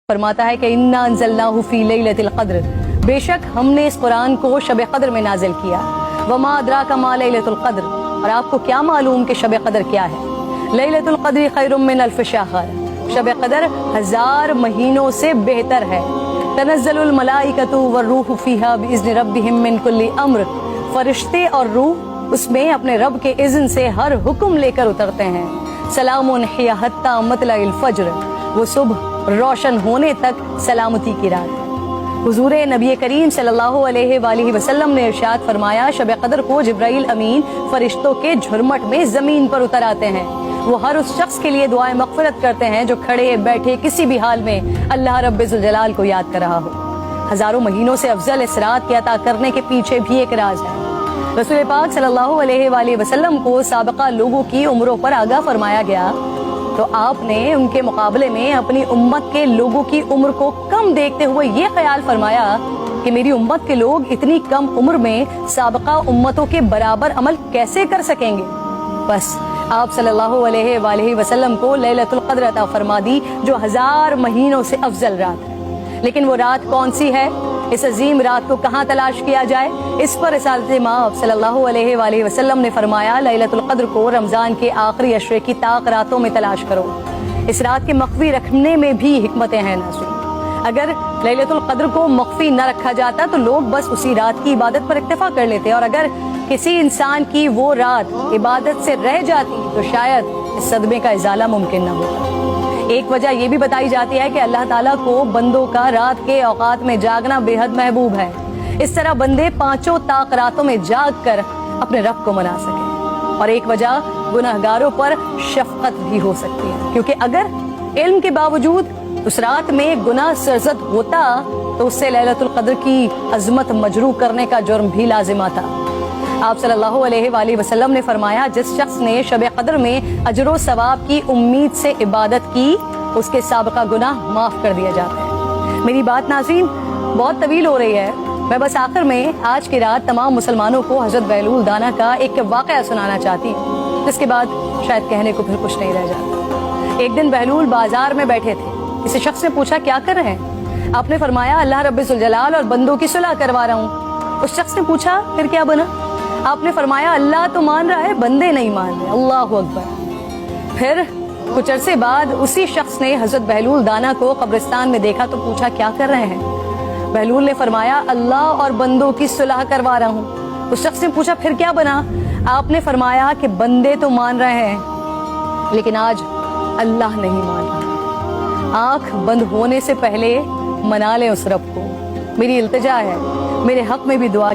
फरमाता है कि इन्ना अंज़लनाहु फी लैलतिल क़द्र, बेशक हमने इस कुरान को शब क़द्र में नाजिल किया। वमा अदराका मा लैलतुल क़द्र, और आपको क्या मालूम कि शब क़द्र क्या है। लैलतुल क़द्र खैरुम मिन अल्फ़ शहर, शब क़द्र 1000 महीनों से बेहतर है। तनज़्ज़लुल मलाइकतु वर्रूहु फ़ीहा बिइज़्नि रब्बिहिम मिन कुल्लि अम्र, फरिश्ते और रूह उसमें अपने रब के इज़्न से हर हुक्म लेकर उतरते हैं। सलामुन हिया हत्ता मतलइल फ़ज्र, वो सुबह रोशन होने तक सलामती की रात। हुजूर नबी करीम सल्लल्लाहु अलैहि वसल्लम ने इरशाद फरमाया, शब क़द्र को जिब्राइल अमीन फरिश्तों के झुरमट में ज़मीन पर उतर आते हैं। वो हर उस शख्स के लिए दुआए मग़फ़िरत करते हैं जो खड़े बैठे किसी भी हाल में अल्लाह रब्बुल जलाल को याद कर रहा हो। हज़ारों महीनों से अफजल इस रात के अता करने के पीछे भी एक राज है। रसूल पाक सल्लल्लाहु अलैहि वसल्लम को साबिक़ा लोगों की उम्रों पर आगाह फरमाया गया, तो आपने उनके मुकाबले में अपनी उम्मत के लोगों की उम्र को कम देखते हुए ये ख्याल फरमाया कि मेरी उम्मत के लोग इतनी कम उम्र में साबिक़ा उम्मतों के बराबर अमल कैसे कर सकेंगे। बस आप सल्लल्लाहु अलैहि वसल्लम को लैलतुल क़द्र अता फरमा दी, जो 1000 महीनों से अफजल रात है। लेकिन वो रात कौन सी है, इस अजीम रात को कहाँ तलाश किया जाए, इस पर रिसालत माब सल्लल्लाहु अलैहि वसल्लम ने फरमाया, लैलतुल क़द्र को रमज़ान के आखिरी अशरे की ताक रातों में तलाश करो। इस रात के मख्फी रखने में भी हिकमतें हैं नाज़रीन। अगर लैलतुल क़द्र को मख्फी न रखा जाता तो लोग बस उसी रात की इबादत पर इक्तफा कर लेते, और अगर किसी इंसान की वो रात इबादत से रह जाती तो शायद इस सदमे का इजाला मुमकिन न होता। एक वजह यह भी बताई जाती है कि अल्लाह ताला को बंदों का रात के औकात में जागना बेहद महबूब है। इस तरह बंदे 5 ताक रातों में जाग कर अपने रब को मना सके। और एक वजह गुनहगारों पर शफकत भी हो सकती है, क्योंकि अगर इल्म के बावजूद उस रात में गुनाह सरजद होता तो उससे लैलतुल क़द्र की अजमत मजरू करने का जुर्म भी लाजिम आता। आप सल्लल्लाहु अलैहि वसल्लम ने फरमाया, जिस शख्स ने शब क़द्र में अजर व सवाब की उम्मीद से इबादत की, उसके साबिक़ा गुनाह माफ़ कर दिया जाता है। मेरी बात नाज़रीन बहुत तवील हो रही है, मैं बस आखिर में आज की रात तमाम मुसलमानों को हज़रत बहलूल दाना का एक वाक़या सुनाना चाहती हूँ, जिसके बाद शायद कहने को फिर कुछ नहीं रह जाता। एक दिन बहलूल बाजार में बैठे थे। किसी शख्स ने पूछा, क्या कर रहे हैं? आपने फरमाया, अल्लाह रब्बुल जलाल और बंदों की सुलह करवा रहा हूँ। उस शख्स ने पूछा, फिर क्या बना? आपने फरमाया, अल्लाह तो मान रहा है, बंदे नहीं मान रहे। अल्लाहु अकबर। फिर कुछ अरसे बाद उसी शख्स ने हज़रत बहलूल दाना को कब्रिस्तान में देखा तो पूछा, क्या कर रहे हैं? बहलूल ने फरमाया, अल्लाह और बंदों की सुलह करवा रहा हूँ। उस शख्स ने पूछा, फिर क्या बना? आपने फरमाया कि बंदे तो मान रहे हैं, लेकिन आज अल्लाह नहीं मान रहा। आंख बंद होने से पहले मना लें उस रब को। मेरी इल्तिजा है, मेरे हक में भी दुआ